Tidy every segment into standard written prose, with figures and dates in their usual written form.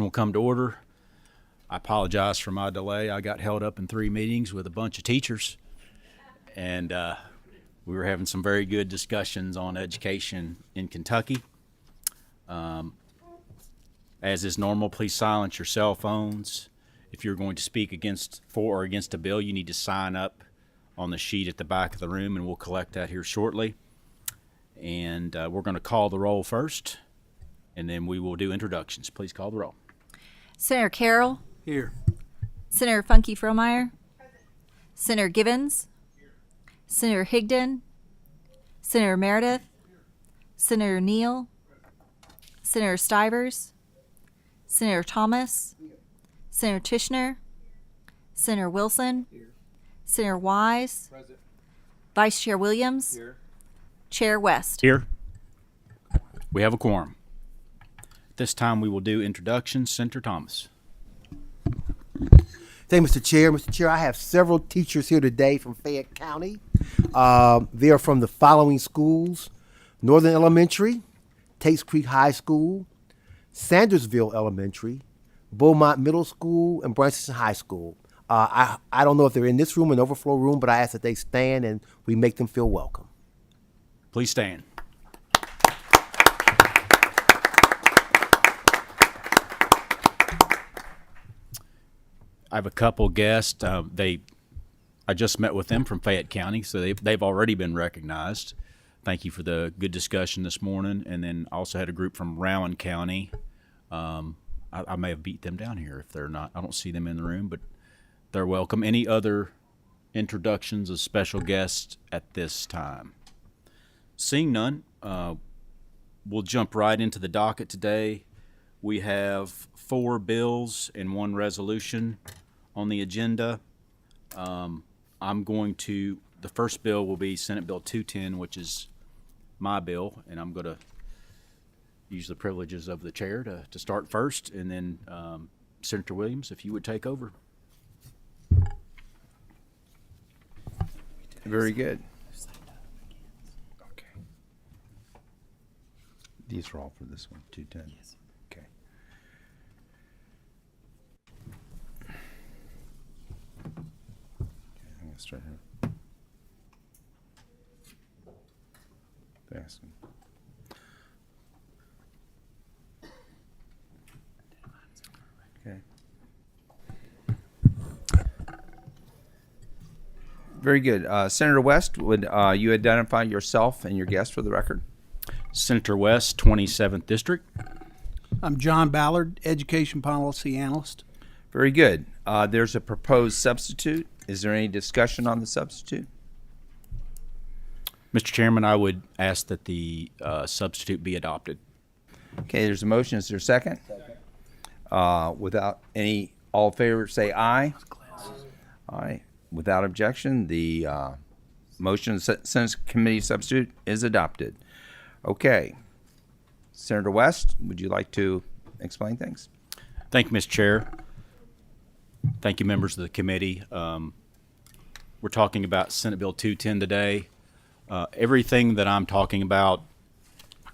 will come to order. I apologize for my delay. I got held up in 3 meetings with a bunch of teachers, and we were having some very good discussions on education in Kentucky. As is normal, please silence your cell phones. If you're going to speak for or against a bill, you need to sign up on the sheet at the back of the room, and we'll collect that here shortly. And we're going to call the roll first, and then we will do introductions. Please call the roll. Senator Carroll. Here. Senator Funke Fromeyer. Senator Givens. Senator Higdon. Senator Meredith. Senator Neal. Senator Stivers. Senator Thomas. Senator Tishner. Senator Wilson. Here. Senator Wise. Present. Vice Chair Williams. Here. Chair West. Here. We have a quorum. At this time, we will do introductions. Senator Thomas. Thank you, Mr. Chair. Mr. Chair, I have several teachers here today from Fayette County. They are from the following schools: Northern Elementary, Tates Creek High School, Sandersville Elementary, Beaumont Middle School, and Branson High School. I don't know if they're in this room, an overflow room, but I ask that they stand and we make them feel welcome. Please stand. I have a couple guests. I just met with them from Fayette County, so they've already been recognized. Thank you for the good discussion this morning. And then also had a group from Rowan County. I may have beat them down here if they're not. I don't see them in the room, but they're welcome. Any other introductions of special guests at this time? Seeing none, we'll jump right into the docket today. We have 4 bills and 1 resolution on the agenda. The first bill will be Senate Bill 210, which is my bill, and I'm going to use the privileges of the chair to start first, and then Senator Williams, if you would take over. Very good. Okay. These are all for this one, 210. Yes. Okay. I'm going to start here. Fast. Okay. Very good. Senator West, would you identify yourself and your guest for the record? Senator West, 27th District. I'm John Ballard, Education Policy Analyst. Very good. There's a proposed substitute. Is there any discussion on the substitute? Mr. Chairman, I would ask that the substitute be adopted. Okay, there's a motion. Is there a second? Second. Without any, all in favor, say aye. Aye. Without objection, the motion of the Senate Committee substitute is adopted. Okay. Senator West, would you like to explain things? Thank you, Mr. Chair. Thank you, members of the committee. We're talking about Senate Bill 210 today. Everything that I'm talking about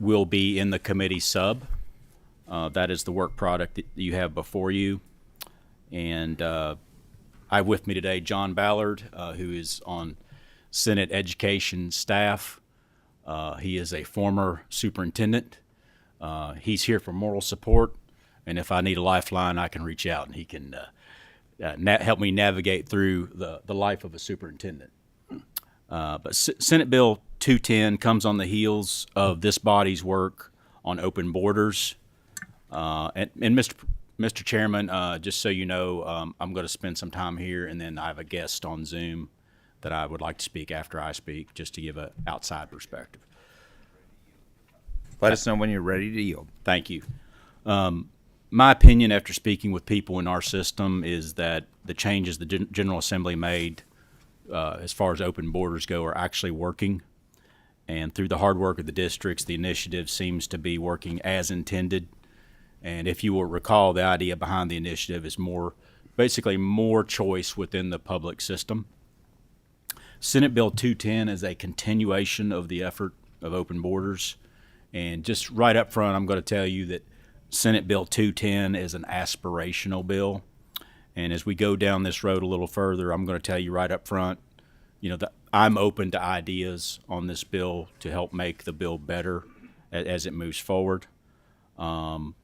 will be in the committee sub. That is the work product that you have before you. And I have with me today John Ballard, who is on Senate Education staff. He is a former superintendent. He's here for moral support, and if I need a lifeline, I can reach out and he can help me navigate through the life of a superintendent. But Senate Bill 210 comes on the heels of this body's work on open borders. And Mr. Chairman, just so you know, I'm going to spend some time here, and then I have a guest on Zoom that I would like to speak after I speak, just to give an outside perspective. Let us know when you're ready to yield. Thank you. My opinion after speaking with people in our system is that the changes the General Assembly made as far as open borders go are actually working. And through the hard work of the districts, the initiative seems to be working as intended. And if you will recall, the idea behind the initiative is basically more choice within the public system. Senate Bill 210 is a continuation of the effort of open borders. And just right up front, I'm going to tell you that Senate Bill 210 is an aspirational bill. And as we go down this road a little further, I'm going to tell you right up front, that I'm open to ideas on this bill to help make the bill better as it moves forward. So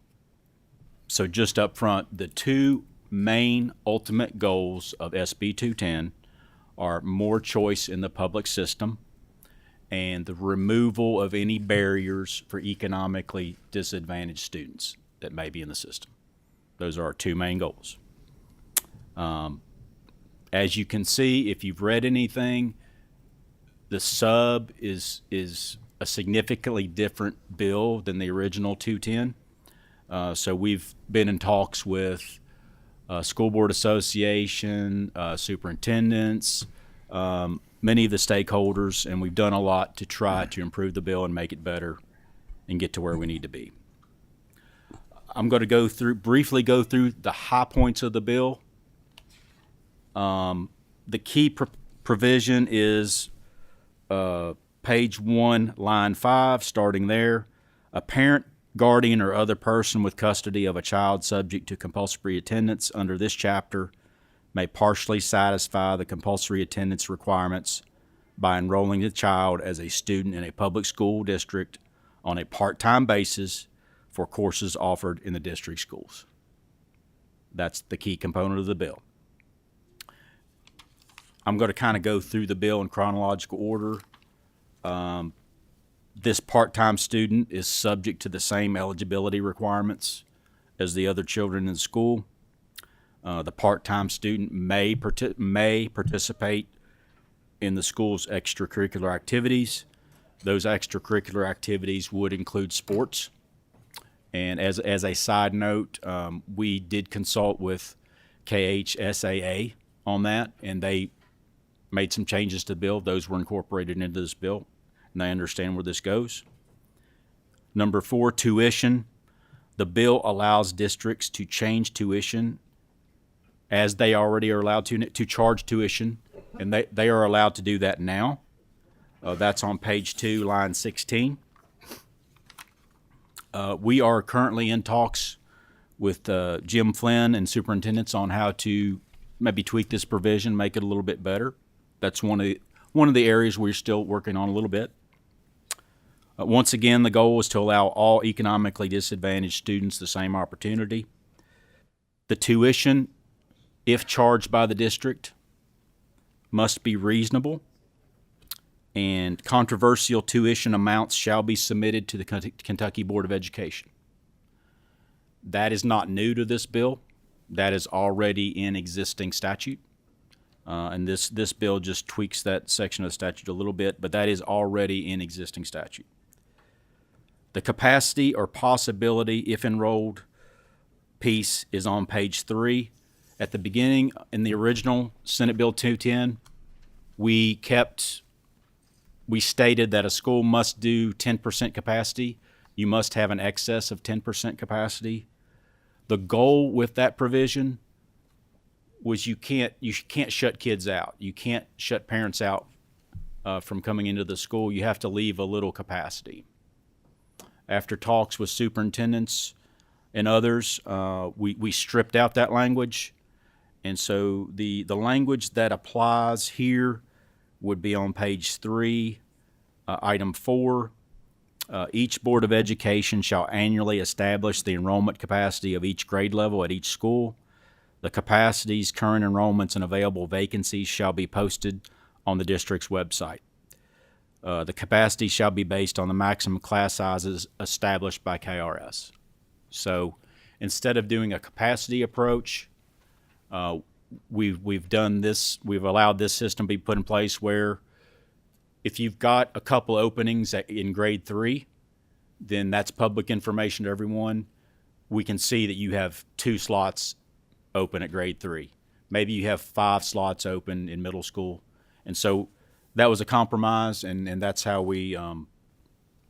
just up front, the two main ultimate goals of SB 210 are more choice in the public system and the removal of any barriers for economically disadvantaged students that may be in the system. Those are our two main goals. As you can see, if you've read anything, the sub is a significantly different bill than the original 210. So we've been in talks with School Board Association, superintendents, many of the stakeholders, and we've done a lot to try to improve the bill and make it better and get to where we need to be. I'm going to briefly go through the high points of the bill. The key provision is page 1, line 5, starting there. A parent, guardian, or other person with custody of a child subject to compulsory attendance under this chapter may partially satisfy the compulsory attendance requirements by enrolling the child as a student in a public school district on a part-time basis for courses offered in the district schools. That's the key component of the bill. I'm going to kind of go through the bill in chronological order. This part-time student is subject to the same eligibility requirements as the other children in the school. The part-time student may participate in the school's extracurricular activities. Those extracurricular activities would include sports. And as a side note, we did consult with KHSAA on that, and they made some changes to the bill. Those were incorporated into this bill, and they understand where this goes. Number 4, tuition. The bill allows districts to change tuition as they already are allowed to charge tuition, and they are allowed to do that now. That's on page 2, line 16. We are currently in talks with Jim Flynn and superintendents on how to maybe tweak this provision, make it a little bit better. That's one of the areas we're still working on a little bit. Once again, the goal is to allow all economically disadvantaged students the same opportunity. The tuition, if charged by the district, must be reasonable, and controversial tuition amounts shall be submitted to the Kentucky Board of Education. That is not new to this bill. That is already in existing statute. And this bill just tweaks that section of the statute a little bit, but that is already in existing statute. The capacity or possibility, if enrolled, piece is on page 3. At the beginning, in the original Senate Bill 210, we stated that a school must do 10% capacity. You must have an excess of 10% capacity. The goal with that provision was you can't shut kids out. You can't shut parents out from coming into the school. You have to leave a little capacity. After talks with superintendents and others, we stripped out that language. And so the language that applies here would be on page 3, item 4. Each Board of Education shall annually establish the enrollment capacity of each grade level at each school. The capacities, current enrollments, and available vacancies shall be posted on the district's website. The capacity shall be based on the maximum class sizes established by KRS. So instead of doing a capacity approach, we've done this. We've allowed this system to be put in place where if you've got a couple openings in grade 3, then that's public information to everyone. We can see that you have 2 slots open at grade 3. Maybe you have 5 slots open in middle school. And so that was a compromise, and that's how we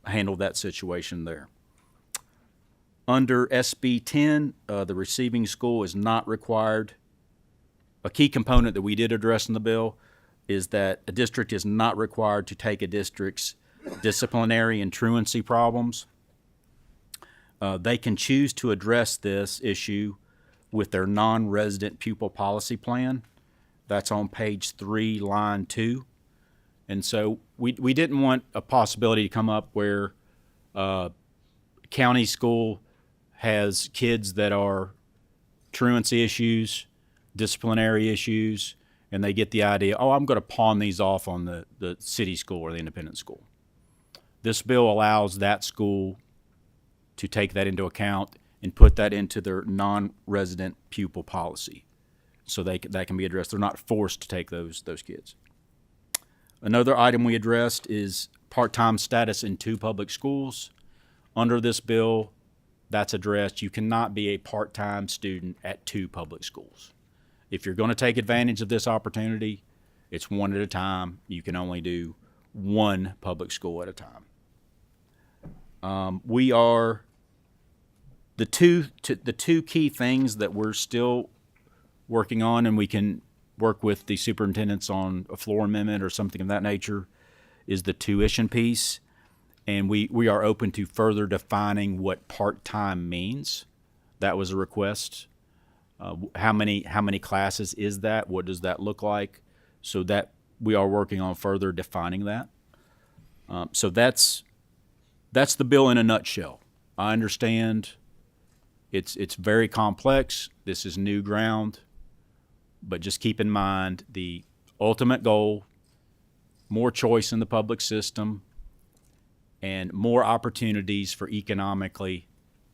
handled that situation there. Under SB 10, the receiving school is not required. A key component that we did address in the bill is that a district is not required to take a district's disciplinary and truancy problems. they can choose to address this issue with their non-resident pupil policy plan. That's on page 3, line 2. And so we didn't want a possibility to come up where county school has kids that are truancy issues, disciplinary issues, and they get the idea, oh, I'm going to pawn these off on the city school or the independent school. This bill allows that school to take that into account and put that into their non-resident pupil policy, so that can be addressed. They're not forced to take those kids. Another item we addressed is part-time status in 2 public schools. Under this bill, that's addressed. You cannot be a part-time student at 2 public schools. If you're going to take advantage of this opportunity, it's one at a time. You can only do 1 public school at a time. We are the two key things that we're still working on, and we can work with the superintendents on a floor amendment or something of that nature, is the tuition piece. And we are open to further defining what part-time means. That was a request. How many classes is that? What does that look like? So that we are working on further defining that. So that's the bill in a nutshell. I understand it's very complex. This is new ground, but just keep in mind the ultimate goal: more choice in the public system and more opportunities for economically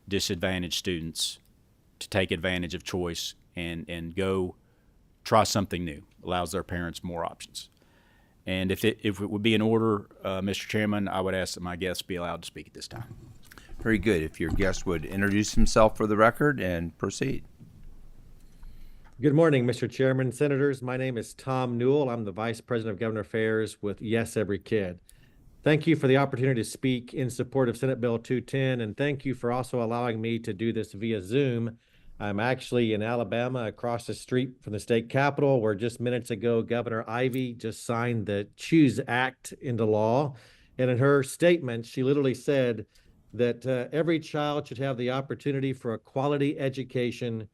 disadvantaged students to take advantage of choice and go try something new. Allows their parents more options. And if it would be in order, Mr. Chairman, I would ask that my guests be allowed to speak at this time. Very good. If your guest would introduce himself for the record and proceed. Good morning, Mr. Chairman, Senators. My name is Tom Newell. I'm the Vice President of Government Affairs with Yes Every Kid. Thank you for the opportunity to speak in support of Senate Bill 210, and thank you for also allowing me to do this via Zoom. I'm actually in Alabama, across the street from the state capitol, where just minutes ago, Governor Ivey just signed the CHOOSE Act into law. And in her statement, she literally said that every child should have the opportunity for a quality education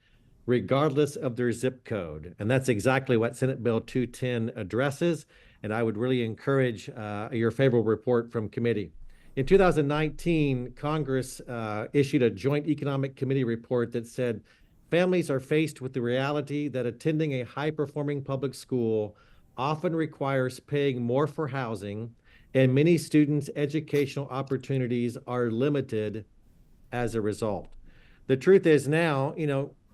regardless of their zip code. And that's exactly what Senate Bill 210 addresses. And I would really encourage your favorable report from committee. In 2019, Congress issued a Joint Economic Committee report that said families are faced with the reality that attending a high-performing public school often requires paying more for housing, and many students' educational opportunities are limited as a result. The truth is now,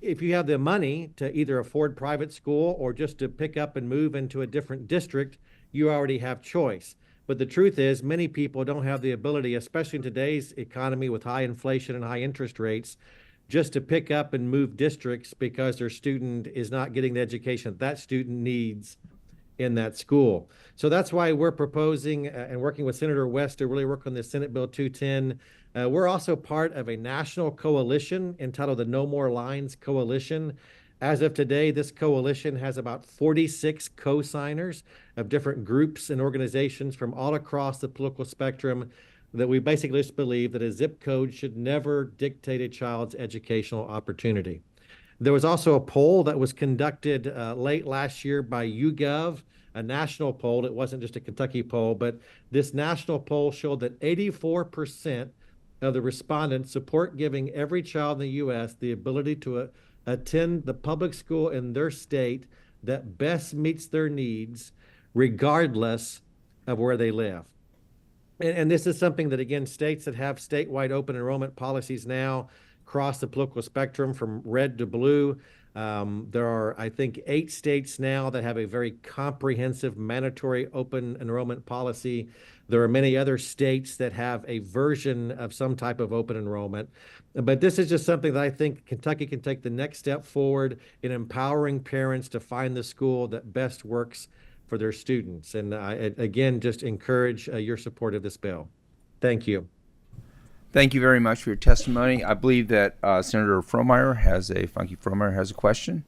if you have the money to either afford private school or just to pick up and move into a different district, you already have choice. But the truth is, many people don't have the ability, especially in today's economy with high inflation and high interest rates, just to pick up and move districts because their student is not getting the education that student needs in that school. So that's why we're proposing and working with Senator West to really work on this Senate Bill 210. We're also part of a national coalition entitled the No More Lines Coalition. As of today, this coalition has about 46 co-signers of different groups and organizations from all across the political spectrum that we basically just believe that a zip code should never dictate a child's educational opportunity. There was also a poll that was conducted late last year by YouGov, a national poll. It wasn't just a Kentucky poll, but this national poll showed that 84% of the respondents support giving every child in the U.S. the ability to attend the public school in their state that best meets their needs, regardless of where they live. And this is something that, again, states that have statewide open enrollment policies now cross the political spectrum from red to blue. There are, I think, 8 states now that have a very comprehensive mandatory open enrollment policy. There are many other states that have a version of some type of open enrollment. But this is just something that I think Kentucky can take the next step forward in empowering parents to find the school that best works for their students. And I, again, just encourage your support of this bill. Thank you. Thank you very much for your testimony. I believe that Senator Funky Fromeyer has a question.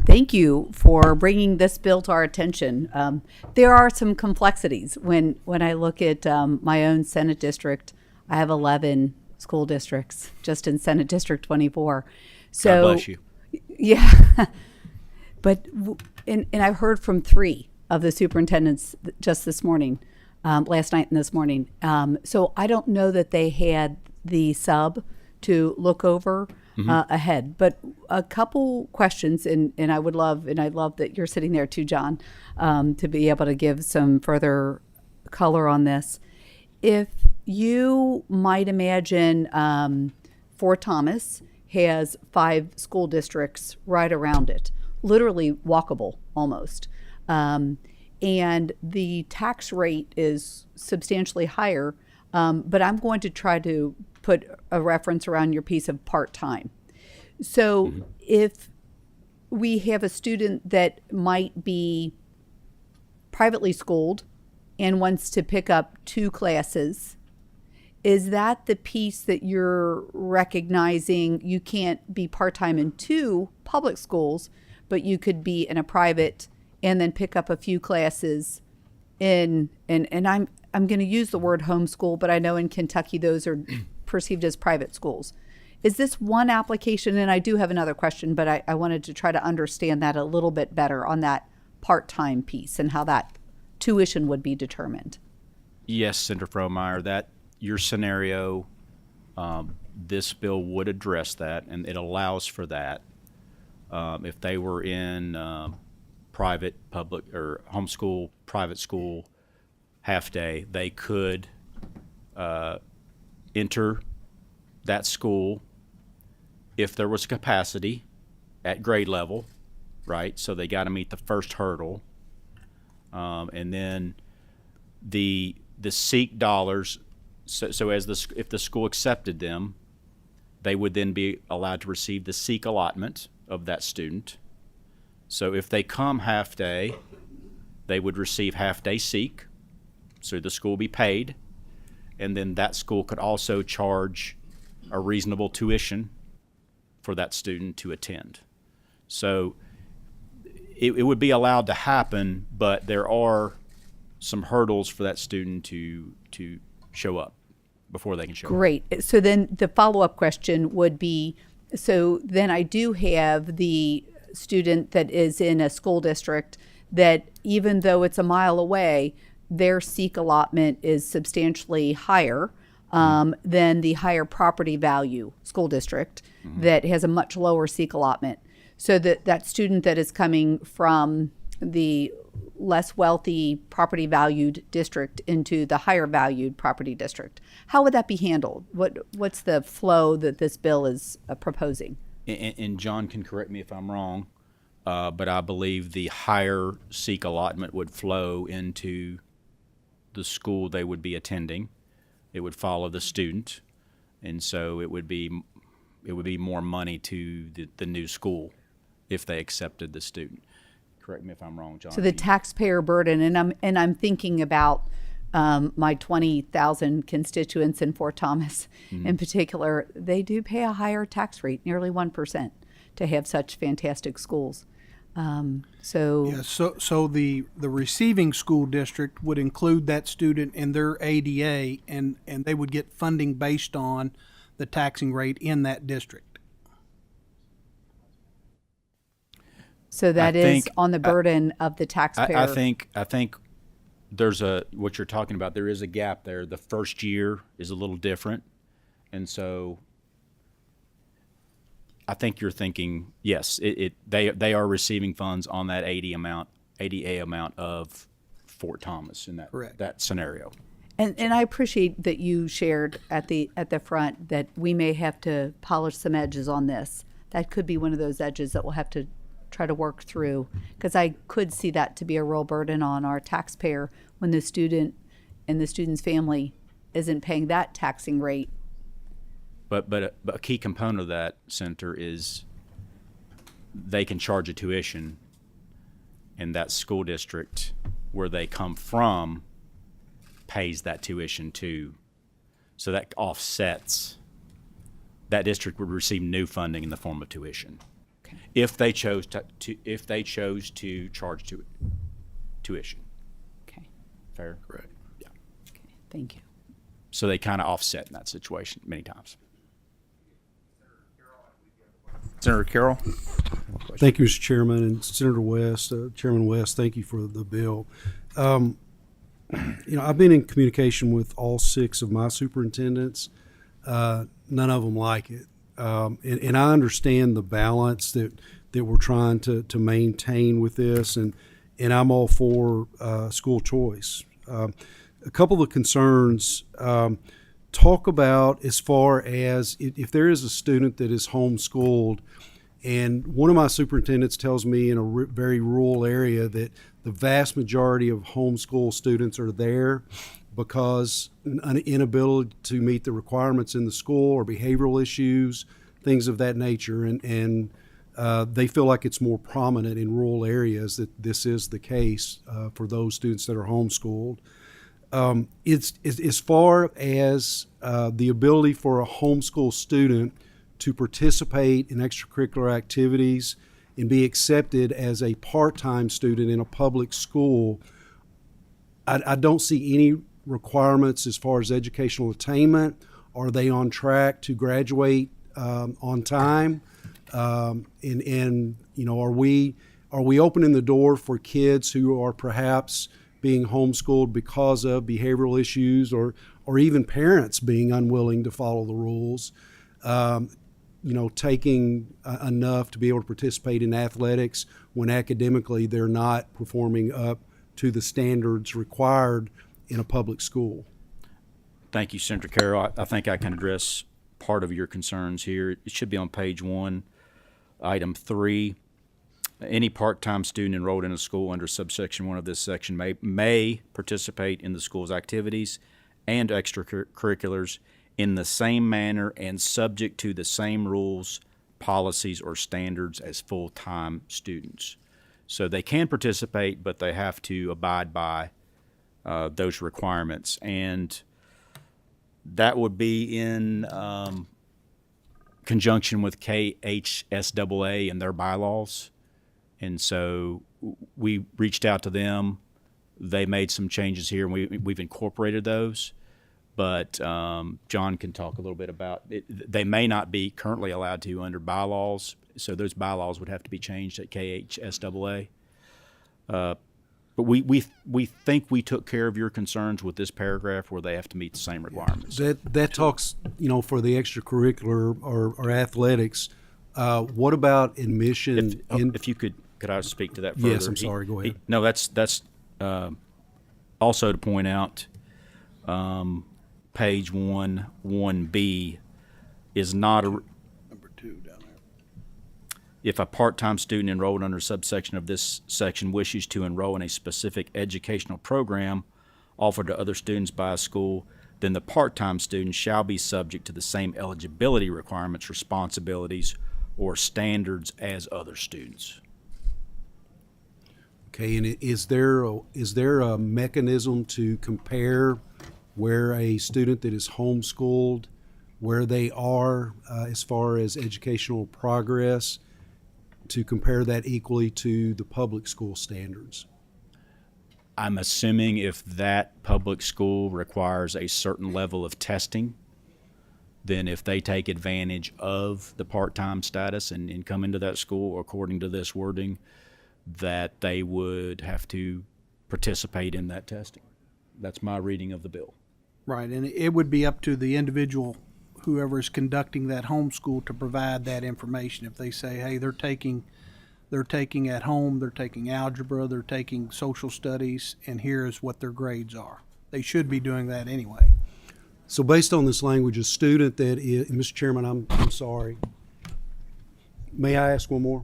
Thank you for bringing this bill to our attention. There are some complexities when I look at my own Senate district. I have 11 school districts just in Senate District 24. God So bless you. yeah, but and I've heard from 3 of the superintendents just this morning, last night and this morning. So I don't know that they had the sub to look over ahead. But a couple questions, and I would love, and I love that you're sitting there too, John, to be able to give some further color on this. If you might imagine, Fort Thomas has 5 school districts right around it, literally walkable almost. And the tax rate is substantially higher, but I'm going to try to put a reference around your piece of part-time. So if we have a student that might be privately schooled and wants to pick up 2 classes, is that the piece that you're recognizing you can't be part-time in 2 public schools, but you could be in a private and then pick up a few classes in, and I'm going to use the word homeschool, but I know in Kentucky those are perceived as private schools. Is this one application? And I do have another question, but I wanted to try to understand that a little bit better on that part-time piece and how that tuition would be determined. Yes, Senator Fromeyer, that your scenario, this bill would address that, and it allows for that. If they were in private, public, or homeschool, private school, half day, they could enter that school if there was capacity at grade level, right? So they got to meet the first hurdle, and then the SEEK dollars. So as if the school accepted them, they would then be allowed to receive the SEEK allotment of that student. So if they come half day, they would receive half day SEEK. So the school will be paid, and then that school could also charge a reasonable tuition for that student to attend. So it would be allowed to happen, but there are some hurdles for that student to show up before they can show up. Great. So then the follow-up question would be, so then I do have the student that is in a school district that even though it's a mile away, their SEEK allotment is substantially higher than the higher property value school district that has a much lower SEEK allotment. So that student that is coming from the less wealthy property valued district into the higher valued property district, how would that be handled? What's the flow that this bill is proposing? And John can correct me if I'm wrong, but I believe the higher SEEK allotment would flow into the school they would be attending. It would follow the student, and so it would be more money to the new school if they accepted the student. Correct me if I'm wrong, John. So the taxpayer burden, and I'm thinking about my 20,000 constituents in Fort Thomas in particular, they do pay a higher tax rate, nearly 1%, to have such fantastic schools. So the receiving school district would include that student in their ADA, and they would get funding based on the taxing rate in that district. So that is on the burden of the taxpayer. I think there's what you're talking about. There is a gap there. The first year is a little different, and so I think you're thinking yes. They are receiving funds on that ADA amount of Fort Thomas in that scenario. And I appreciate that you shared at the front that we may have to polish some edges on this. That could be one of those edges that we'll have to try to work through, because I could see that to be a real burden on our taxpayer when the student and the student's family isn't paying that taxing rate. But a key component of that, Senator, is they can charge a tuition, and that school district where they come from pays that tuition too. So that offsets. That district would receive new funding in the form of tuition. If they chose to charge tuition. Okay. Fair? Correct. Yeah. Okay. Thank you. So they kind of offset in that situation many times. Senator Carroll? Thank you, Mr. Chairman, and Senator West, Chairman West, thank you for the bill. I've been in communication with all 6 of my superintendents. None of them like it. And I understand the balance that we're trying to maintain with this, and I'm all for school choice. A couple of concerns, talk about as far as if there is a student that is homeschooled, and one of my superintendents tells me in a very rural area that the vast majority of homeschool students are there because an inability to meet the requirements in the school or behavioral issues, things of that nature, and they feel like it's more prominent in rural areas that this is the case for those students that are homeschooled. It's as far as the ability for a homeschool student to participate in extracurricular activities and be accepted as a part-time student in a public school. I don't see any requirements as far as educational attainment. Are they on track to graduate on time? And are we opening the door for kids who are perhaps being homeschooled because of behavioral issues or even parents being unwilling to follow the rules? Taking enough to be able to participate in athletics when academically they're not performing up to the standards required in a public school. Thank you, Senator Carroll. I think I can address part of your concerns here. It should be on page 1, item 3. Any part-time student enrolled in a school under subsection 1 of this section may participate in the school's activities and extracurriculars in the same manner and subject to the same rules, policies, or standards as full-time students. So they can participate, but they have to abide by those requirements. And that would be in conjunction with KHSAA and their bylaws. And so we reached out to them. They made some changes here, and we've incorporated those. But John can talk a little bit about it. They may not be currently allowed to under bylaws, so those bylaws would have to be changed at KHSAA. But we think we took care of your concerns with this paragraph where they have to meet the same requirements. That talks, for the extracurricular or athletics. What about admission? If you could I speak to that further? Yes, I'm sorry. Go ahead. No, that's also to point out. Page 1B is not Number 2 down there. if a part-time student enrolled under subsection of this section wishes to enroll in a specific educational program offered to other students by a school, then the part-time student shall be subject to the same eligibility requirements, responsibilities, or standards as other students. Okay, and is there a mechanism to compare where a student that is homeschooled, where they are as far as educational progress, to compare that equally to the public school standards? I'm assuming if that public school requires a certain level of testing, then if they take advantage of the part-time status and come into that school according to this wording, that they would have to participate in that testing. That's my reading of the bill. Right, and it would be up to the individual, whoever is conducting that homeschool, to provide that information. If they say, hey, they're taking at home, they're taking algebra, they're taking social studies, and here's what their grades are. They should be doing that anyway. So based on this language, a student that is, Mr. Chairman, I'm sorry. May I ask one more?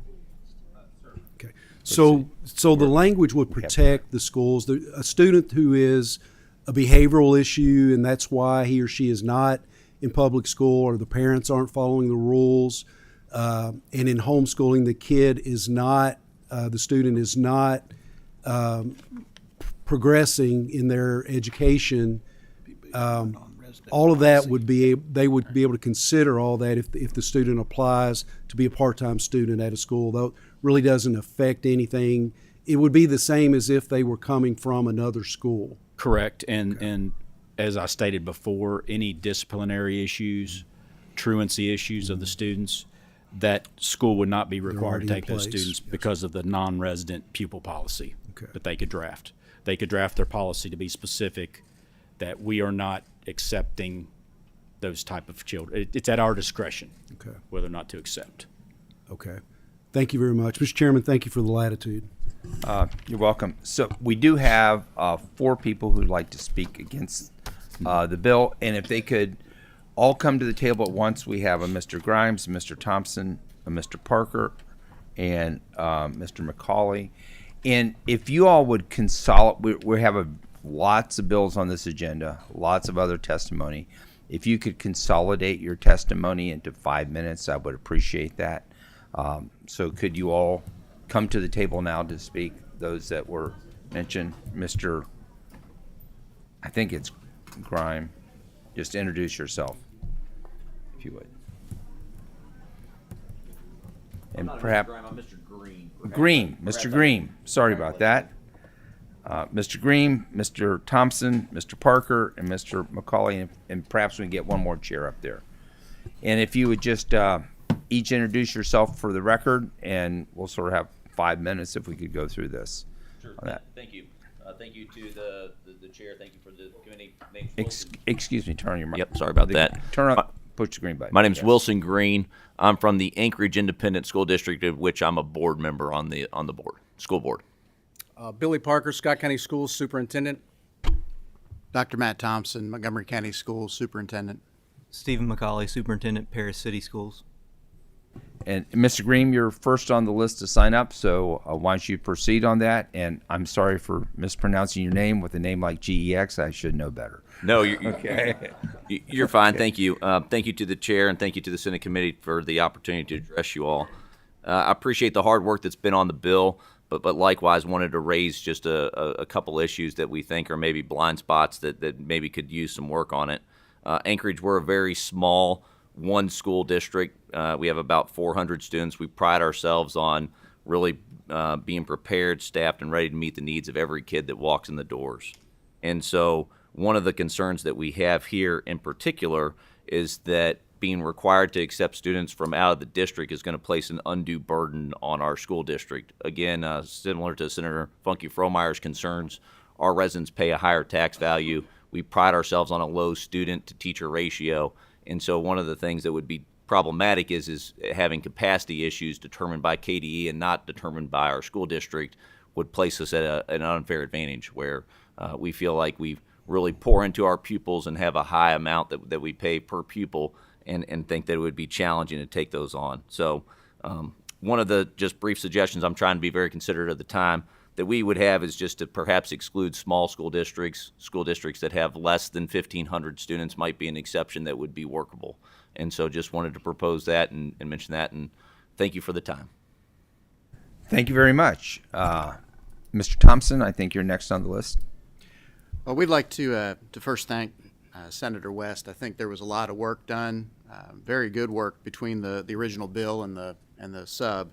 Okay. So the language would protect the schools. A student who is a behavioral issue, and that's why he or she is not in public school, or the parents aren't following the rules, and in homeschooling, the kid is not, the student is not progressing in their education. All of that would be, they would be able to consider all that if the student applies to be a part-time student at a school. Though it really doesn't affect anything. It would be the same as if they were coming from another school. Correct, and as I stated before, any disciplinary issues, truancy issues of the students, that school would not be required to already in take those place. students because of the non-resident pupil policy Okay. that they could draft. They could draft their policy to be specific that we are not accepting those type of children. It's at our discretion Okay. whether or not to accept. Okay. Thank you very much. Mr. Chairman, thank you for the latitude. You're welcome. So we do have 4 people who'd like to speak against the bill, and if they could all come to the table at once, we have a Mr. Grimes, a Mr. Thompson, a Mr. Parker, and Mr. McCauley. And if you all would consolidate, we have lots of bills on this agenda, lots of other testimony. If you could consolidate your testimony into 5 minutes, I would appreciate that. So could you all come to the table now to speak, those that were mentioned? Mr. I think it's Grime. Just introduce yourself, if you would. And perhaps I'm Mr. Green. Green, Mr. Green. Sorry about that. Mr. Green, Mr. Thompson, Mr. Parker, and Mr. McCauley, and perhaps we can get one more chair up there. And if you would just each introduce yourself for the record, and we'll sort of have 5 minutes if we could go through this. Sure. On that. Thank you. Thank you to the chair. Thank you for the committee. Name's Ex- Wilson. excuse me, turn on your mic. Yep, sorry about that. Turn on, push the green button. My name's Yes. Wilson Green. I'm from the Anchorage Independent School District, of which I'm a board member on the board, school board. Billy Parker, Scott County Schools Superintendent. Dr. Matt Thompson, Montgomery County Schools Superintendent. Stephen McCauley, Superintendent, Paris City Schools. And Mr. Green, you're first on the list to sign up, so why don't you proceed on that? And I'm sorry for mispronouncing your name with a name like GEX. I should know better. No, you're fine. Thank you. Thank you to the chair and thank you to the Senate committee for the opportunity to address you all. I appreciate the hard work that's been on the bill, but likewise wanted to raise just a couple issues that we think are maybe blind spots that maybe could use some work on it. Anchorage, we're a very small one school district. We have about 400 students. We pride ourselves on really being prepared, staffed, and ready to meet the needs of every kid that walks in the doors. And so one of the concerns that we have here in particular is that being required to accept students from out of the district is going to place an undue burden on our school district. Again, similar to Senator Funky Frohmeier's concerns, our residents pay a higher tax value. We pride ourselves on a low student to teacher ratio. And so one of the things that would be problematic is having capacity issues determined by KDE and not determined by our school district would place us at an unfair advantage where we feel like we really pour into our pupils and have a high amount that we pay per pupil and think that it would be challenging to take those on. So one of the just brief suggestions, I'm trying to be very considerate of the time, that we would have is just to perhaps exclude small school districts that have less than 1,500 students might be an exception that would be workable. And so just wanted to propose that and mention that, and thank you for the time. Thank you very much. Mr. Thompson, I think you're next on the list. Well, we'd like to first thank Senator West. I think there was a lot of work done, very good work between the original bill and the sub.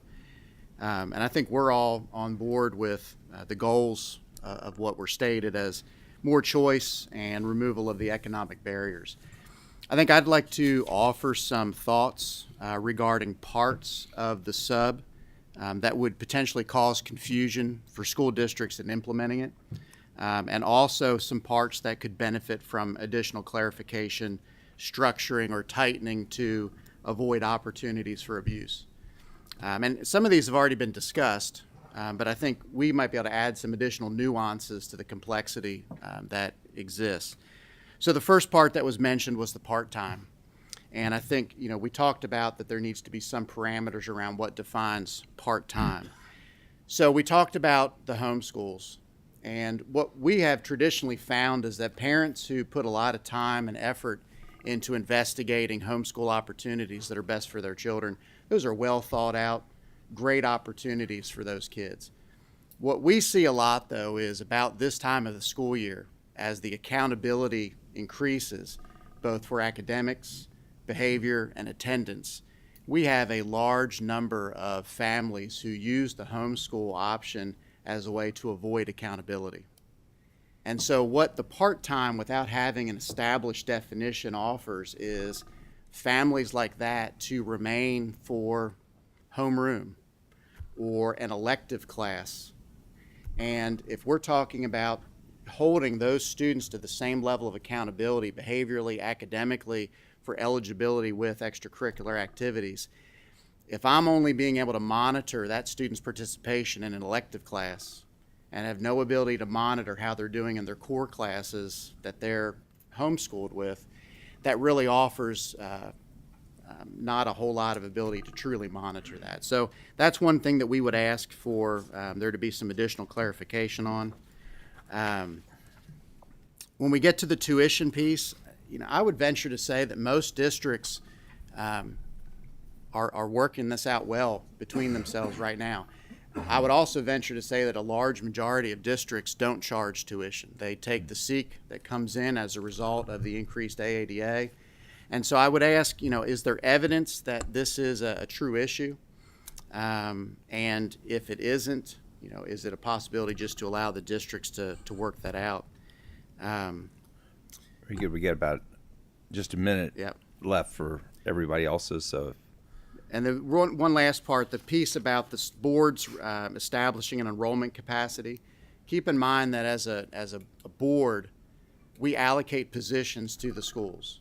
And I think we're all on board with the goals of what were stated as more choice and removal of the economic barriers. I think I'd like to offer some thoughts regarding parts of the sub that would potentially cause confusion for school districts in implementing it, and also some parts that could benefit from additional clarification, structuring, or tightening to avoid opportunities for abuse. And some of these have already been discussed, but I think we might be able to add some additional nuances to the complexity that exists. So the first part that was mentioned was the part-time. And I think, we talked about that there needs to be some parameters around what defines part-time. So we talked about the homeschools. And what we have traditionally found is that parents who put a lot of time and effort into investigating homeschool opportunities that are best for their children, those are well thought out, great opportunities for those kids. What we see a lot, though, is about this time of the school year, as the accountability increases, both for academics, behavior, and attendance, we have a large number of families who use the homeschool option as a way to avoid accountability. And so what the part-time, without having an established definition, offers is families like that to remain for homeroom or an elective class. And if we're talking about holding those students to the same level of accountability behaviorally, academically, for eligibility with extracurricular activities, if I'm only being able to monitor that student's participation in an elective class and have no ability to monitor how they're doing in their core classes that they're homeschooled with, that really offers not a whole lot of ability to truly monitor that. So that's one thing that we would ask for there to be some additional clarification on. When we get to the tuition piece, I would venture to say that most districts are working this out well between themselves right now. I would also venture to say that a large majority of districts don't charge tuition. They take the SEEK that comes in as a result of the increased AADA. And so I would ask, is there evidence that this is a true issue? And if it isn't, is it a possibility just to allow the districts to work that out? Very good. We got about just a minute left for everybody else's. So, and the one last part, the piece about the boards establishing an enrollment capacity. Keep in mind that as a board, we allocate positions to the schools.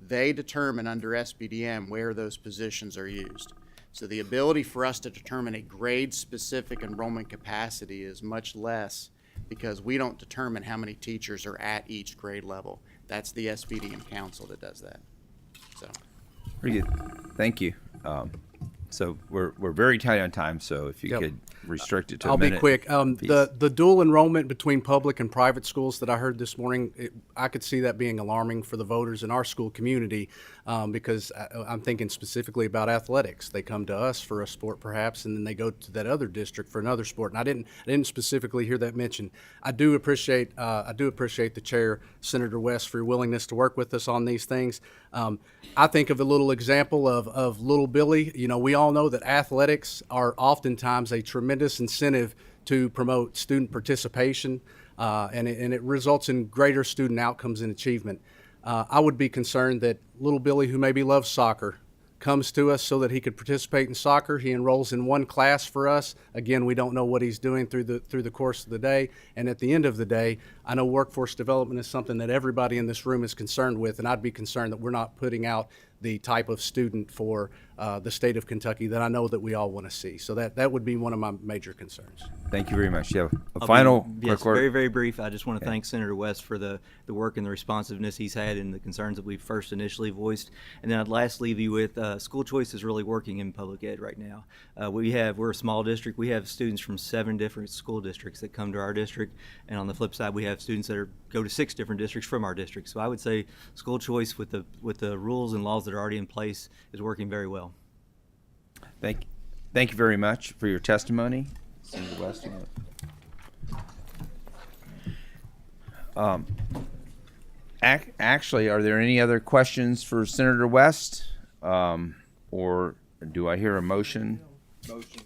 They determine under SBDM where those positions are used. So the ability for us to determine a grade-specific enrollment capacity is much less because we don't determine how many teachers are at each grade level. That's the SBDM Council that does that. So, very good. Thank you. So we're very tight on time. So if you could restrict it to I'll a minute. be quick. The dual enrollment between public and private schools that I heard this morning, I could see that being alarming for the voters in our school community because I'm thinking specifically about athletics. They come to us for a sport perhaps, and then they go to that other district for another sport. And I didn't specifically hear that mentioned. I do appreciate the chair, Senator West, for your willingness to work with us on these things. I think of a little example of little Billy. We all know that athletics are oftentimes a tremendous incentive to promote student participation, and it results in greater student outcomes and achievement. I would be concerned that little Billy, who maybe loves soccer, comes to us so that he could participate in soccer. He enrolls in one class for us. Again, we don't know what he's doing through the course of the day. And at the end of the day, I know workforce development is something that everybody in this room is concerned with, and I'd be concerned that we're not putting out the type of student for the state of Kentucky that I know that we all want to see. So that would be one of my major concerns. Thank you very much. You have a final Yes, quick word? very, very brief. I just want to thank Senator West for the work and the responsiveness he's had and the concerns that we first initially voiced. And then I'd last leave you with school choice is really working in public ed right now. We're a small district. We have students from 7 different school districts that come to our district. And on the flip side, we have students that go to 6 different districts from our district. So I would say school choice with the rules and laws that are already in place is working very well. Thank you very much for your testimony, Senator West. Actually, are there any other questions for Senator West? Or do I hear a motion? Motion.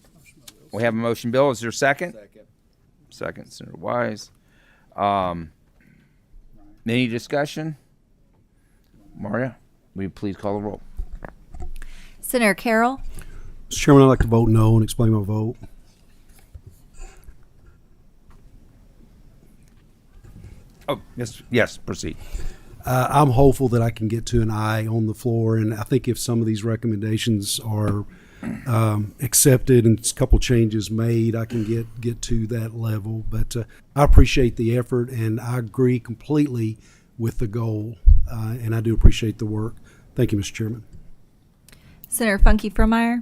We have a motion. Bill, is there a second? Second, Senator Wise. Any discussion? Maria, will you please call the roll? Senator Carroll, Mr. Chairman, I'd like to vote no and explain my vote. Oh, yes, proceed. I'm hopeful that I can get to an aye on the floor, and I think if some of these recommendations are accepted and a couple changes made, I can get to that level. But I appreciate the effort, and I agree completely with the goal, and I do appreciate the work. Thank you, Mr. Chairman. Senator Funke Fromeyer,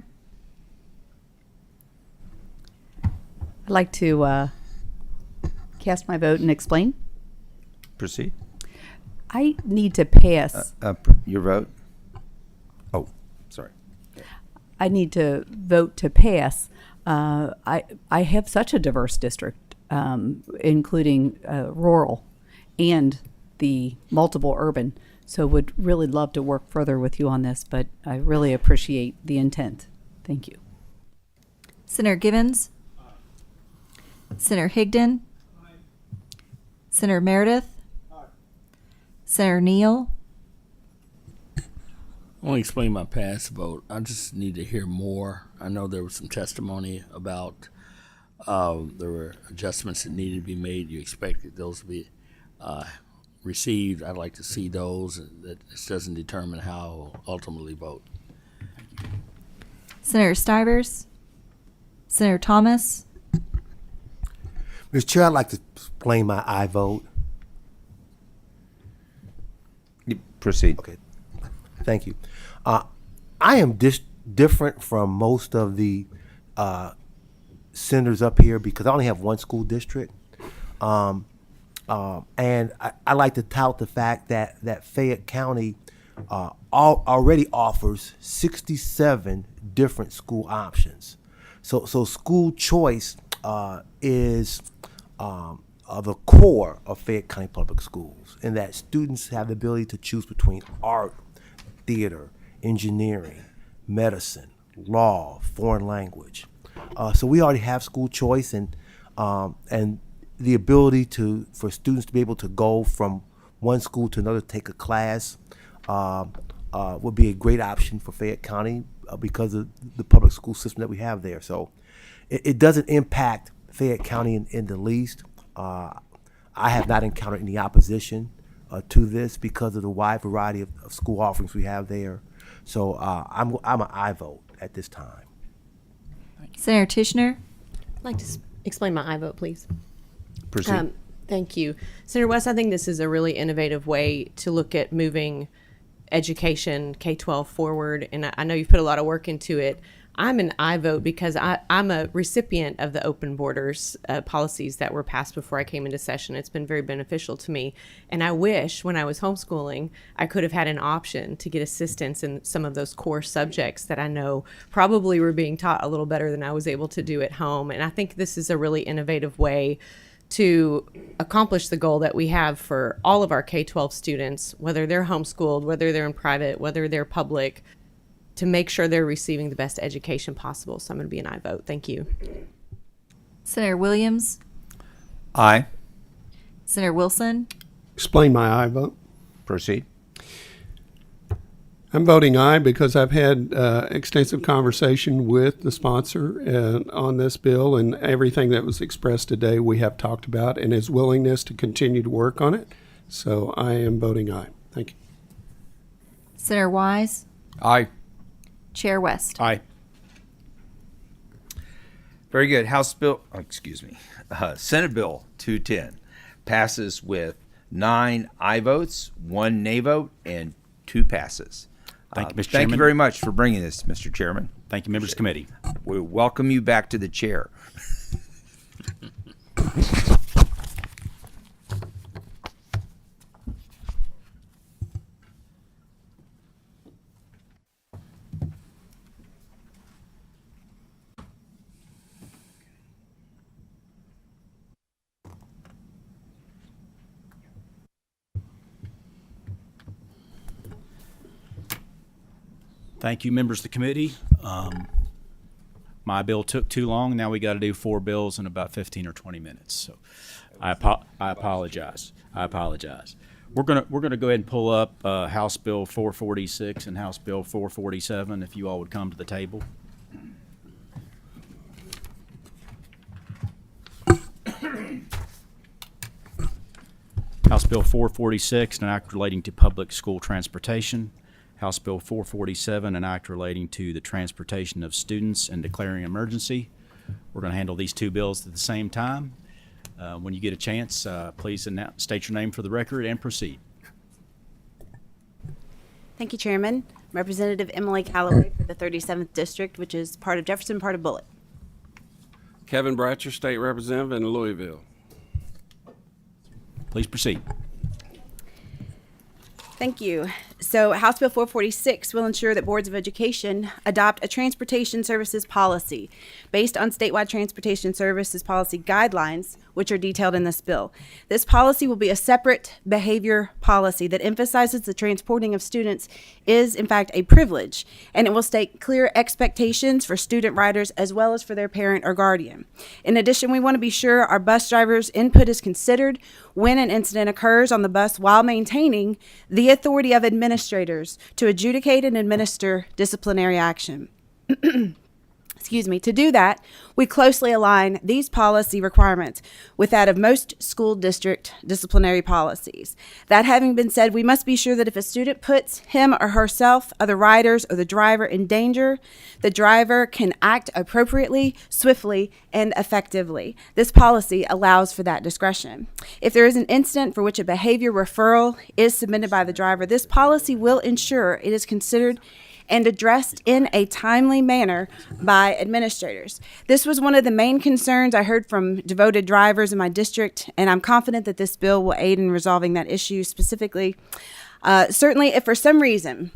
I'd like to cast my vote and explain. Proceed. I need to pass. Your vote? Oh, sorry. I need to vote to pass. I have such a diverse district, including rural and the multiple urban. So would really love to work further with you on this, but I really appreciate the intent. Thank you. Senator Givens, Senator Higdon, Senator Meredith. Senator Neal. I want to explain my past vote. I just need to hear more. I know there was some testimony about there were adjustments that needed to be made. You expected those to be received. I'd like to see those. That this doesn't determine how I'll ultimately vote. Senator Stivers. Senator Thomas. Mr. Chair, I'd like to explain my I vote. Proceed. Okay, thank you. I am different from most of the senators up here because I only have one school district. And I like to tout the fact that Fayette County already offers 67 different school options. So school choice is the core of Fayette County Public Schools, in that students have the ability to choose between art, theater, engineering, medicine, law, foreign language. So we already have school choice, and the ability for students to be able to go from one school to another, take a class, would be a great option for Fayette County because of the public school system that we have there. So it doesn't impact Fayette County in the least. I have not encountered any opposition to this because of the wide variety of school offerings we have there. So I'm an I vote at this time. Senator Tishner. I'd like to explain my I vote, please. Proceed. Thank you. Senator West, I think this is a really innovative way to look at moving education, K-12 forward, and I know you've put a lot of work into it. I'm an I vote because I'm a recipient of the open borders policies that were passed before I came into session. It's been very beneficial to me. And I wish when I was homeschooling, I could have had an option to get assistance in some of those core subjects that I know probably were being taught a little better than I was able to do at home. And I think this is a really innovative way to accomplish the goal that we have for all of our K-12 students, whether they're homeschooled, whether they're in private, whether they're public, to make sure they're receiving the best education possible. So I'm going to be an I vote. Thank you. Senator Williams. Aye. Senator Wilson. Explain my I vote. Proceed. I'm voting aye because I've had extensive conversation with the sponsor on this bill, and everything that was expressed today we have talked about, and his willingness to continue to work on it. So I am voting aye. Thank you. Senator Wise. Aye. Chair West. Aye. Very good. Senate Bill 210 passes with 9 aye votes, 1 nay vote, and 2 passes. Thank you, Mr. Thank Chairman. you very much for bringing this, Mr. Chairman. Thank you, members of the committee. We welcome you back to the chair. Thank you, members of the committee. My bill took too long. Now we got to do 4 bills in about 15 or 20 minutes. So I apologize. We're gonna go ahead and pull up House Bill 446 and House Bill 447. If you all would come to the table. House Bill 446, an act relating to public school transportation. House Bill 447, an act relating to the transportation of students and declaring an emergency. We're going to handle these 2 bills at the same time. When you get a chance, please state your name for the record and proceed. Thank you, Chairman. Representative Emily Callaway for the 37th District, which is part of Jefferson, part of Bullitt. Kevin Bratcher, State Representative in Louisville. Please proceed. Thank you. So House Bill 446 will ensure that boards of education adopt a transportation services policy based on statewide transportation services policy guidelines, which are detailed in this bill. This policy will be a separate behavior policy that emphasizes the transporting of students is, in fact, a privilege, and it will state clear expectations for student riders as well as for their parent or guardian. In addition, we want to be sure our bus drivers' input is considered when an incident occurs on the bus while maintaining the authority of administrators to adjudicate and administer disciplinary action. Excuse me. To do that, we closely align these policy requirements with that of most school district disciplinary policies. That having been said, we must be sure that if a student puts him or herself, other riders, or the driver in danger, the driver can act appropriately, swiftly, and effectively. This policy allows for that discretion. If there is an incident for which a behavior referral is submitted by the driver, this policy will ensure it is considered and addressed in a timely manner by administrators. This was one of the main concerns I heard from devoted drivers in my district, and I'm confident that this bill will aid in resolving that issue specifically. Certainly, if for some reason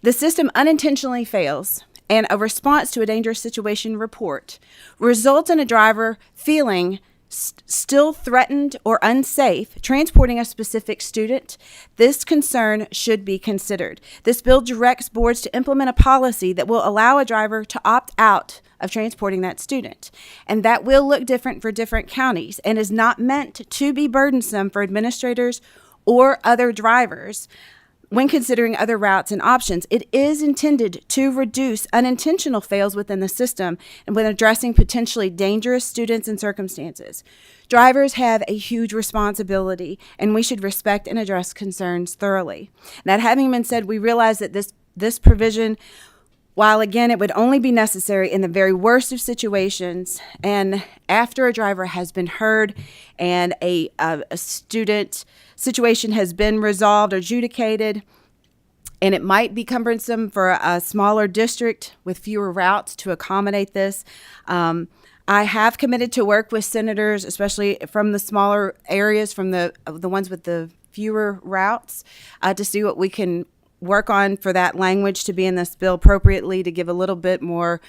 the system unintentionally fails and a response to a dangerous situation report results in a driver feeling still threatened or unsafe transporting a specific student, this concern should be considered. This bill directs boards to implement a policy that will allow a driver to opt out of transporting that student. And that will look different for different counties and is not meant to be burdensome for administrators or other drivers. When considering other routes and options, it is intended to reduce unintentional fails within the system and when addressing potentially dangerous students and circumstances. Drivers have a huge responsibility, and we should respect and address concerns thoroughly. That having been said, we realize that this provision, while again it would only be necessary in the very worst of situations and after a driver has been heard and a student situation has been resolved or adjudicated, and it might be cumbersome for a smaller district with fewer routes to accommodate this. I have committed to work with senators, especially from the smaller areas, from the ones with the fewer routes, to see what we can work on for that language to be in this bill appropriately, to give a little bit more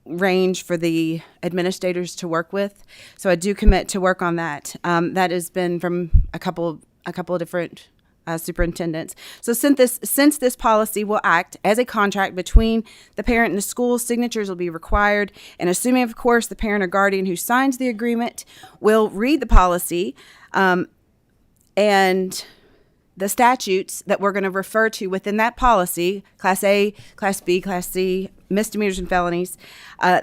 range for the administrators to work with. So I do commit to work on that. That has been from a couple of different superintendents. So since this policy will act as a contract between the parent and the school, signatures will be required. And assuming, of course, the parent or guardian who signs the agreement will read the policy and the statutes that we're going to refer to within that policy, Class A, Class B, Class C, misdemeanors and felonies,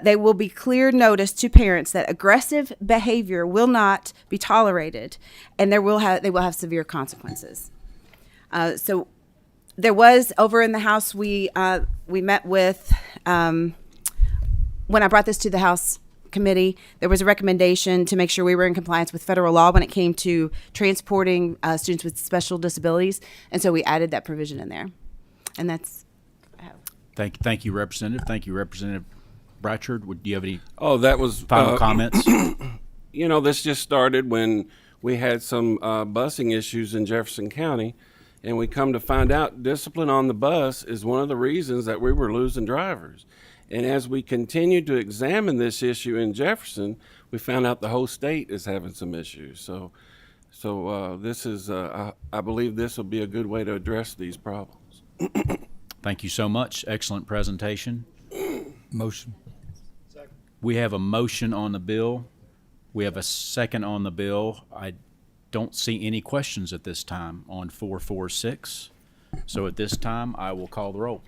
they will be clear notice to parents that aggressive behavior will not be tolerated, and they will have severe consequences. So there was, over in the House, we met with, when I brought this to the House committee, there was a recommendation to make sure we were in compliance with federal law when it came to transporting students with special disabilities, and so we added that provision in there. And that's Thank you, Representative. Thank you, Representative Bratchard. Do you have any that was final comments? This just started when we had some busing issues in Jefferson County, and we come to find out discipline on the bus is one of the reasons that we were losing drivers. And as we continue to examine this issue in Jefferson, we found out the whole state is having some issues. So this is, I believe this will be a good way to address these problems. Thank you so much. Excellent presentation. Motion. We have a motion on the bill. We have a second on the bill. I don't see any questions at this time on 446. So at this time, I will call the roll.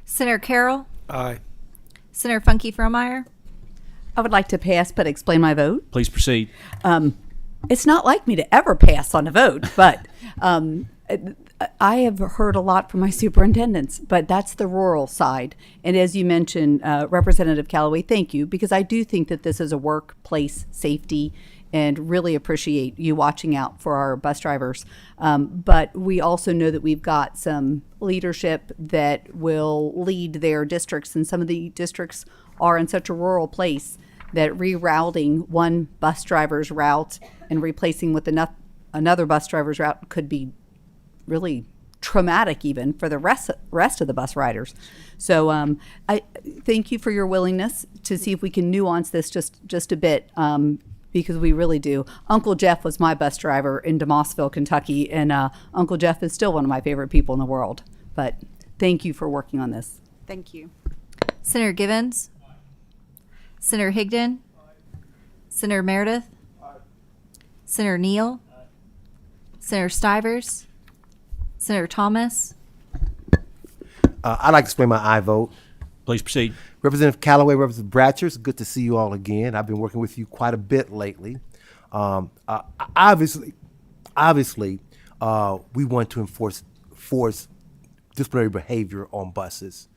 Senator Carroll. Aye. Senator Funke Fromeyer. I would like to pass but explain my vote. Please proceed. It's not like me to ever pass on a vote, but I have heard a lot from my superintendents, but that's the rural side. And as you mentioned, Representative Callaway, thank you, because I do think that this is a workplace safety and really appreciate you watching out for our bus drivers. But we also know that we've got some leadership that will lead their districts, and some of the districts are in such a rural place that rerouting one bus driver's route and replacing with another bus driver's route could be really traumatic even for the rest of the bus riders. So I thank you for your willingness to see if we can nuance this just a bit, because we really do. Uncle Jeff was my bus driver in DeMossville, Kentucky, and Uncle Jeff is still one of my favorite people in the world. But thank you for working on this. Thank you. Senator Givens, Senator Higdon, Senator Meredith, Senator Neal, Senator Stivers, Senator Thomas. I'd like to explain my aye vote. Please proceed. Representative Callaway, Representative Bratcher, it's good to see you all again. I've been working with you quite a bit lately. Obviously, we want to enforce disciplinary behavior on buses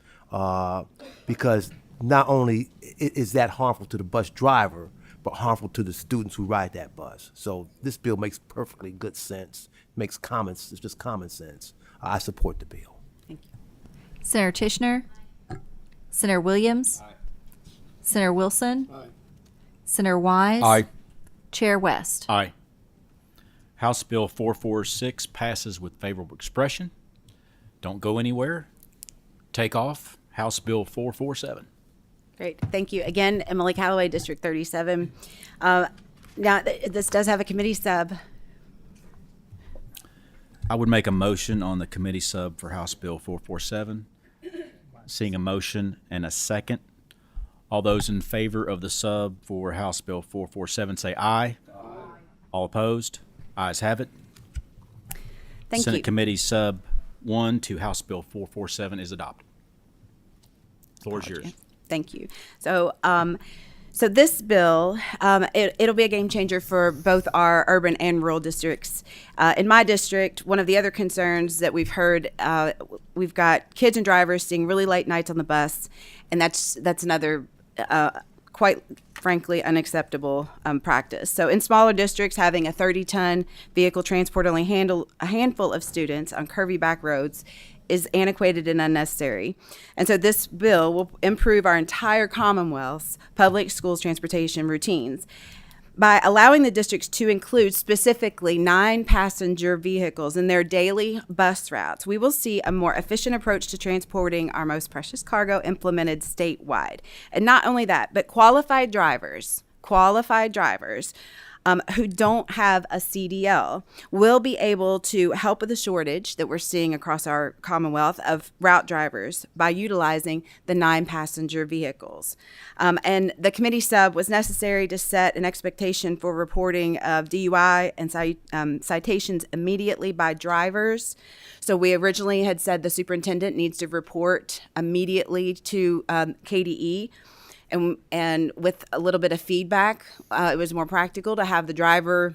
because not only is that harmful to the bus driver, but harmful to the students who ride that bus. So this bill makes perfectly good sense. It's just common sense. I support the bill. Senator Tishner, Senator Williams, Senator Wilson, Senator Wise, Chair West. Aye. House Bill 446 passes with favorable expression. Don't go anywhere. Take off. House Bill 447. Great, thank you. Again, Emily Callaway, District 37. This does have a committee sub. I would make a motion on the committee sub for House Bill 447. Seeing a motion and a second. All those in favor of the sub for House Bill 447 say aye. All opposed? Ayes have it. Thank Senate you. Committee Sub 1 to House Bill 447 is adopted. Floor is yours. Thank you. So, so this bill, it'll be a game changer for both our urban and rural districts. In my district, one of the other concerns that we've heard, we've got kids and drivers staying really late nights on the bus, and that's another quite frankly unacceptable practice. So in smaller districts, having a 30-ton vehicle transport only a handful of students on curvy back roads is antiquated and unnecessary. And so this bill will improve our entire Commonwealth's public schools transportation routines. By allowing the districts to include specifically 9-passenger vehicles in their daily bus routes, we will see a more efficient approach to transporting our most precious cargo implemented statewide. And not only that, but qualified drivers who don't have a CDL will be able to help with the shortage that we're seeing across our Commonwealth of route drivers by utilizing the 9-passenger vehicles. And the committee sub was necessary to set an expectation for reporting of DUI and citations immediately by drivers. So we originally had said the superintendent needs to report immediately to KDE. And with a little bit of feedback, it was more practical to have the driver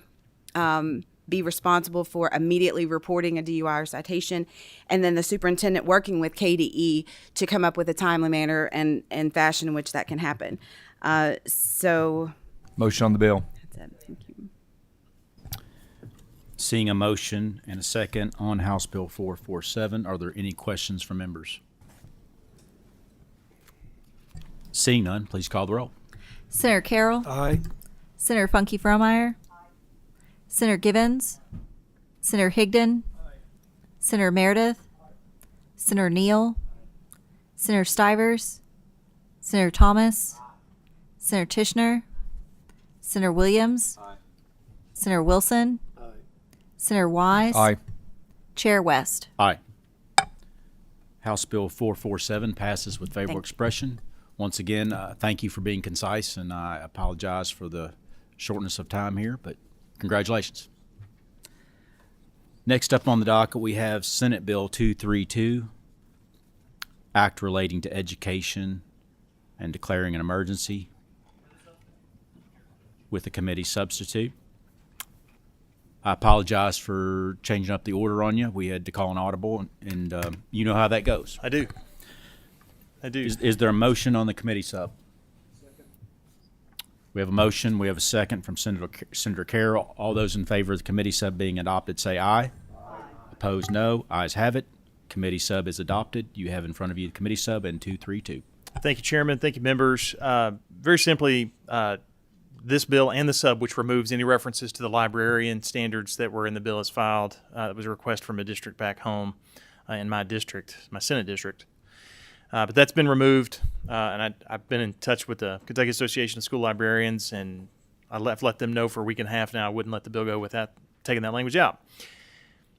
be responsible for immediately reporting a DUI or citation, and then the superintendent working with KDE to come up with a timely manner and fashion in which that can happen. Motion on the bill. That's it. Thank you. Seeing a motion and a second on House Bill 447, are there any questions from members? Seeing none, please call the roll. Senator Carroll. Aye. Senator Funke Fromeyer. Senator Givens. Senator Higdon. Senator Meredith. Senator Neal. Senator Stivers. Senator Thomas. Senator Tishner. Senator Williams. Senator Wilson. Senator Wise. Aye. Chair West. Aye. House Bill 447 passes with favorable expression. Once again, thank you for being concise, and I apologize for the shortness of time here, but congratulations. Next up on the docket, we have Senate Bill 232, Act relating to education and declaring an emergency with a committee substitute. I apologize for changing up the order on you. We had to call an audible, and you know how that goes. I do. Is there a motion on the committee sub? We have a motion. We have a second from Senator Carroll. All those in favor of the committee sub being adopted say aye. Opposed, no. Ayes have it. Committee sub is adopted. You have in front of you the committee sub and 232. Thank you, Chairman. Thank you, members. Very simply, this bill and the sub, which removes any references to the librarian standards that were in the bill as filed. It was a request from a district back home in my district, my Senate district. But that's been removed, and I've been in touch with the Kentucky Association of School Librarians, and I've let them know for a week and a half now I wouldn't let the bill go without taking that language out.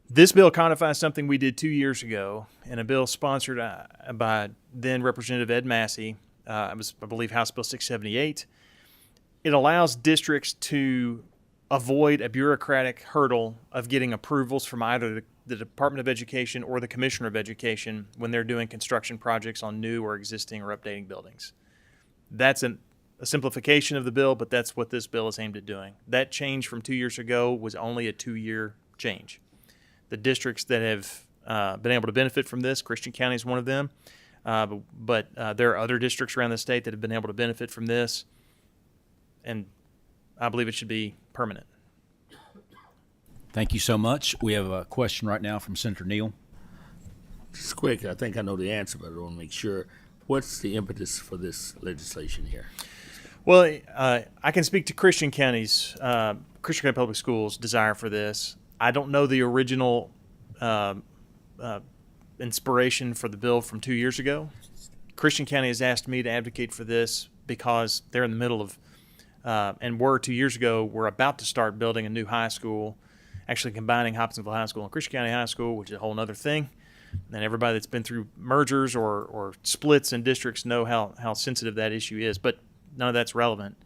This bill codifies something we did 2 years ago in a bill sponsored by then Representative Ed Massey. It was, I believe, House Bill 678. It allows districts to avoid a bureaucratic hurdle of getting approvals from either the Department of Education or the Commissioner of Education when they're doing construction projects on new or existing or updating buildings. That's a simplification of the bill, but that's what this bill is aimed at doing. That change from 2 years ago was only a 2-year change. The districts that have been able to benefit from this, Christian County is one of them, but there are other districts around the state that have been able to benefit from this, and I believe it should be permanent. Thank you so much. We have a question right now from Senator Neal. Just quick, I think I know the answer, but I want to make sure. What's the impetus for this legislation here? Well, I can speak to Christian County's, Christian County Public Schools' desire for this. I don't know the original inspiration for the bill from 2 years ago. Christian County has asked me to advocate for this because they're in the middle of, and were 2 years ago, we're about to start building a new high school, actually combining Hopkinsville High School and Christian County High School, which is a whole other thing. And everybody that's been through mergers or splits in districts know how sensitive that issue is, but none of that's relevant.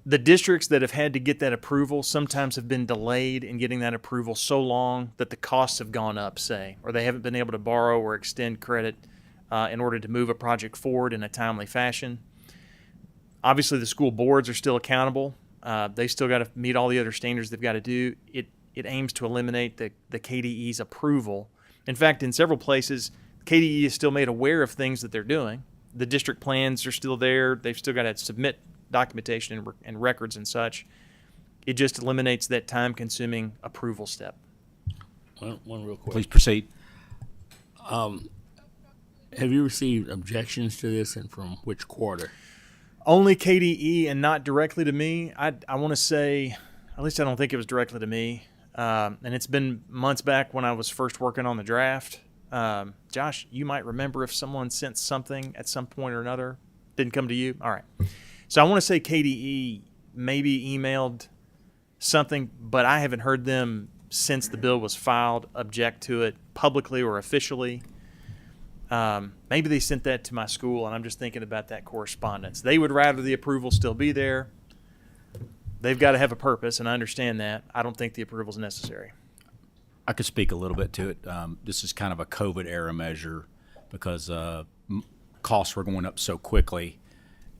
The districts that have had to get that approval sometimes have been delayed in getting that approval so long that the costs have gone up, say, or they haven't been able to borrow or extend credit in order to move a project forward in a timely fashion. Obviously, the school boards are still accountable. They still got to meet all the other standards they've got to do. It aims to eliminate the KDE's approval. In fact, in several places, KDE is still made aware of things that they're doing. The district plans are still there. They've still got to submit documentation and records and such. It just eliminates that time-consuming approval step. One real quick. Please proceed. Have you received objections to this, and from which quarter? Only KDE and not directly to me. I want to say, at least I don't think it was directly to me. And it's been months back when I was first working on the draft. Josh, you might remember if someone sent something at some point or another. Didn't come to you? All right. So I want to say KDE maybe emailed something, but I haven't heard them since the bill was filed object to it publicly or officially. Maybe they sent that to my school, and I'm just thinking about that correspondence. They would rather the approval still be there. They've got to have a purpose, and I understand that. I don't think the approval is necessary. I could speak a little bit to it. This is kind of a COVID-era measure because costs were going up so quickly,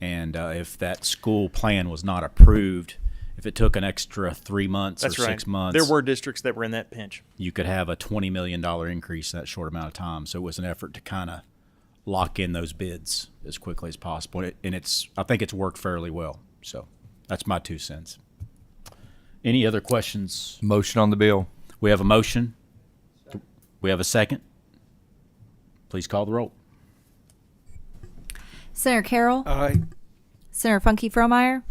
and if that school plan was not approved, if it took an extra 3 months That's or right. 6 months, There were districts that were in that pinch. you could have a $20 million increase in that short amount of time. So it was an effort to kind of lock in those bids as quickly as possible. And I think it's worked fairly well. So that's my 2 cents. Any other questions? Motion on the bill. We have a motion. We have a second. Please call the roll. Senator Carroll. Aye. Senator Funky Fromeyer.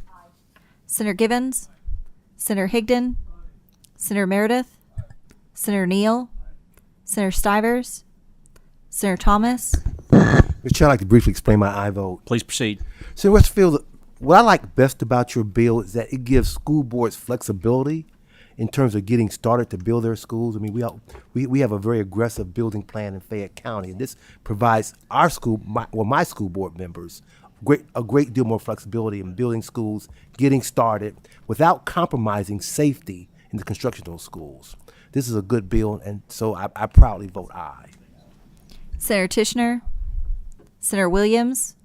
Senator Givens. Senator Higdon. Senator Meredith. Senator Neal. Senator Stivers. Senator Thomas. Mr. Chair, I'd like to briefly explain my aye vote. Please proceed. Senator Westfield, what I like best about your bill is that it gives school boards flexibility in terms of getting started to build their schools. I mean, we have a very aggressive building plan in Fayette County, and this provides our school, my school board members, a great deal more flexibility in building schools, getting started, without compromising safety in the construction of those schools. This is a good bill, and so I proudly vote aye. Senator Tishner. Senator Williams.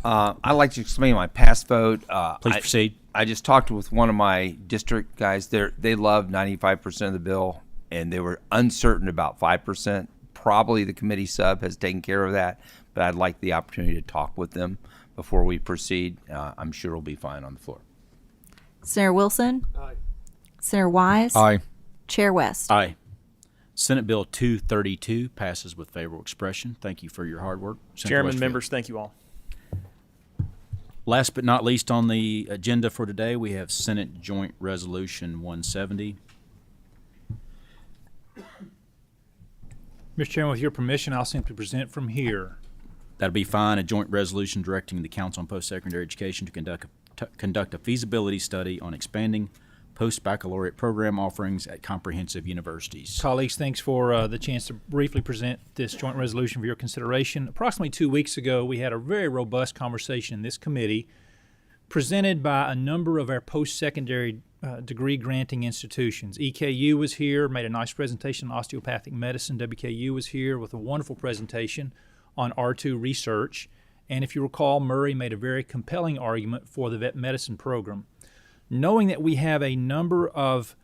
I'd like to explain my past vote. Please proceed. I just talked with one of my district guys. They love 95% of the bill, and they were uncertain about 5%. Probably the committee sub has taken care of that, but I'd like the opportunity to talk with them before we proceed. I'm sure it'll be fine on the floor. Senator Wilson. Aye. Senator Wise. Aye. Chair West. Aye. Senate Bill 232 passes with favorable expression. Thank you for your hard work, Senator Chairman, Westfield. members, thank you all. Last but not least on the agenda for today, we have Senate Joint Resolution 170. Mr. Chairman, with your permission, I'll simply present from here. That'll be fine. A joint resolution directing the Council on Post-Secondary Education to conduct a feasibility study on expanding post-baccalaureate program offerings at comprehensive universities. Colleagues, thanks for the chance to briefly present this joint resolution for your consideration. Approximately 2 weeks ago, we had a very robust conversation in this committee presented by a number of our post-secondary degree granting institutions. EKU was here, made a nice presentation on osteopathic medicine. WKU was here with a wonderful presentation on R2 research. And if you recall, Murray made a very compelling argument for the vet medicine program. Knowing that we have a number of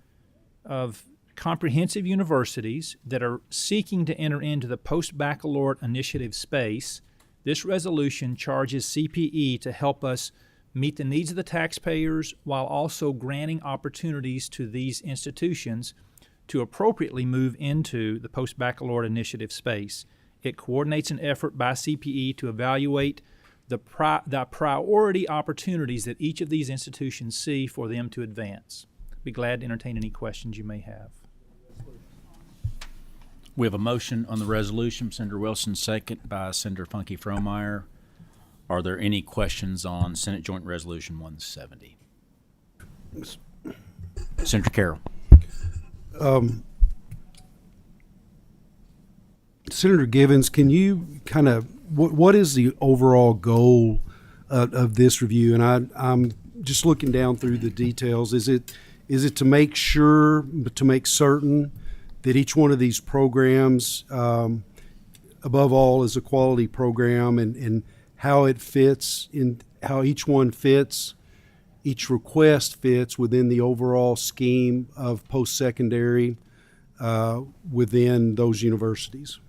comprehensive universities that are seeking to enter into the post-baccalaureate initiative space, this resolution charges CPE to help us meet the needs of the taxpayers while also granting opportunities to these institutions to appropriately move into the post-baccalaureate initiative space. It coordinates an effort by CPE to evaluate the priority opportunities that each of these institutions see for them to advance. Be glad to entertain any questions you may have. We have a motion on the resolution. Senator Wilson, second by Senator Funky Fromeyer. Are there any questions on Senate Joint Resolution 170? Senator Carroll. Senator Givens, can you kind of, what is the overall goal of this review? And I'm just looking down through the details. Is it to make sure, to make certain that each one of these programs, above all, is a quality program, and how it fits in, how each one fits, each request fits within the overall scheme of post-secondary within those universities?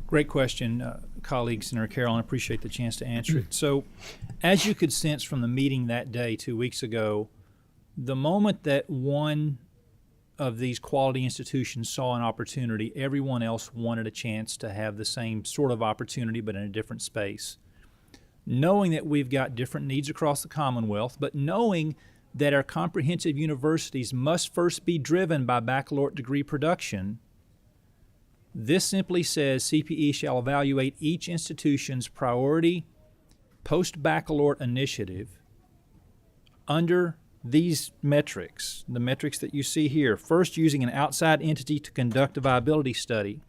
Great question, colleague Senator Carroll, and I appreciate the chance to answer it. So, as you could sense from the meeting that day 2 weeks ago, the moment that one of these quality institutions saw an opportunity, everyone else wanted a chance to have the same sort of opportunity but in a different space. Knowing that we've got different needs across the Commonwealth, but knowing that our comprehensive universities must first be driven by baccalaureate degree production, this simply says CPE shall evaluate each institution's priority post-baccalaureate initiative under these metrics, the metrics that you see here. First, using an outside entity to conduct a viability study.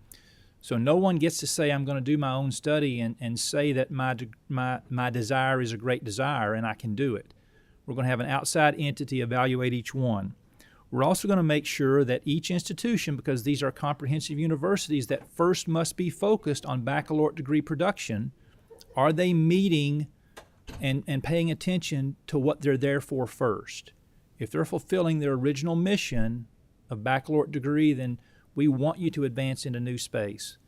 So no one gets to say, I'm going to do my own study and say that my desire is a great desire and I can do it. We're going to have an outside entity evaluate each one. We're also going to make sure that each institution, because these are comprehensive universities that first must be focused on baccalaureate degree production, are they meeting and paying attention to what they're there for first? If they're fulfilling their original mission of baccalaureate degree, then we want you to advance into new space.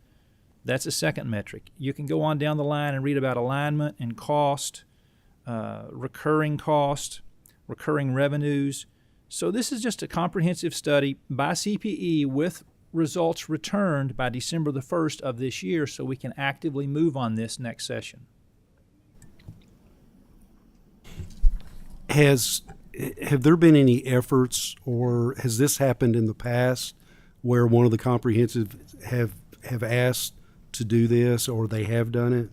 That's a second metric. You can go on down the line and read about alignment and cost, recurring revenues. So this is just a comprehensive study by CPE with results returned by December the 1st of this year so we can actively move on this next session. Have there been any efforts, or has this happened in the past where one of the comprehensive have asked to do this, or they have done it?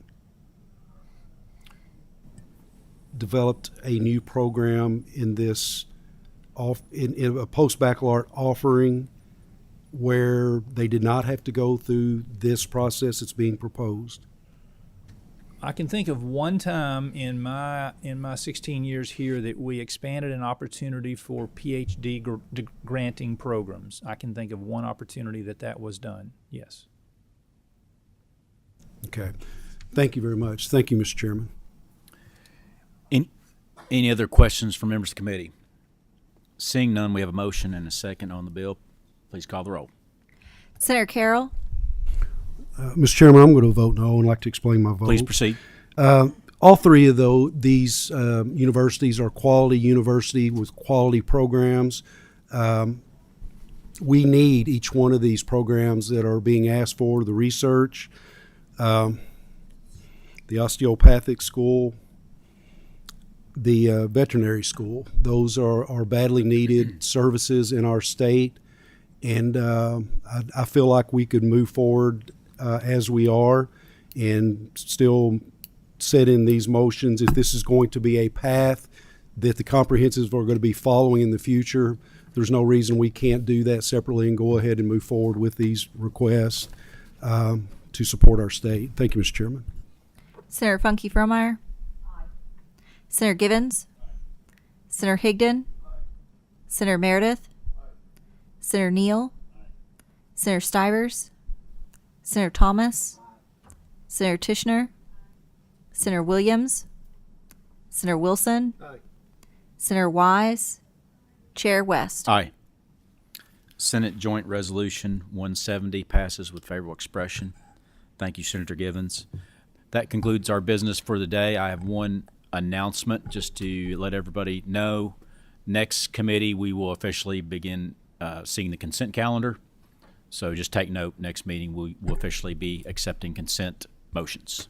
Developed a new program in this in a post-baccalaureate offering where they did not have to go through this process that's being proposed? I can think of one time in my 16 years here that we expanded an opportunity for PhD granting programs. I can think of one opportunity that was done, yes. Okay. Thank you very much. Thank you, Mr. Chairman. Any other questions from members of the committee? Seeing none, we have a motion and a second on the bill. Please call the roll. Senator Carroll. Mr. Chairman, I'm going to vote no and like to explain my vote. Please proceed. All three of these universities are quality university with quality programs. We need each one of these programs that are being asked for, the research, the osteopathic school, the veterinary school. Those are badly needed services in our state, and I feel like we could move forward as we are and still set in these motions. If this is going to be a path that the comprehensives are going to be following in the future, there's no reason we can't do that separately and go ahead and move forward with these requests to support our state. Thank you, Mr. Chairman. Senator Funke Fromeyer. Senator Givens. Senator Higdon. Senator Meredith. Senator Neal. Senator Stivers. Senator Thomas. Senator Tishner. Senator Williams. Senator Wilson. Senator Wise. Chair West. Aye. Senate Joint Resolution 170 passes with favorable expression. Thank you, Senator Givens. That concludes our business for the day. I have one announcement just to let everybody know. Next committee, we will officially begin seeing the consent calendar. So just take note, next meeting we will officially be accepting consent motions.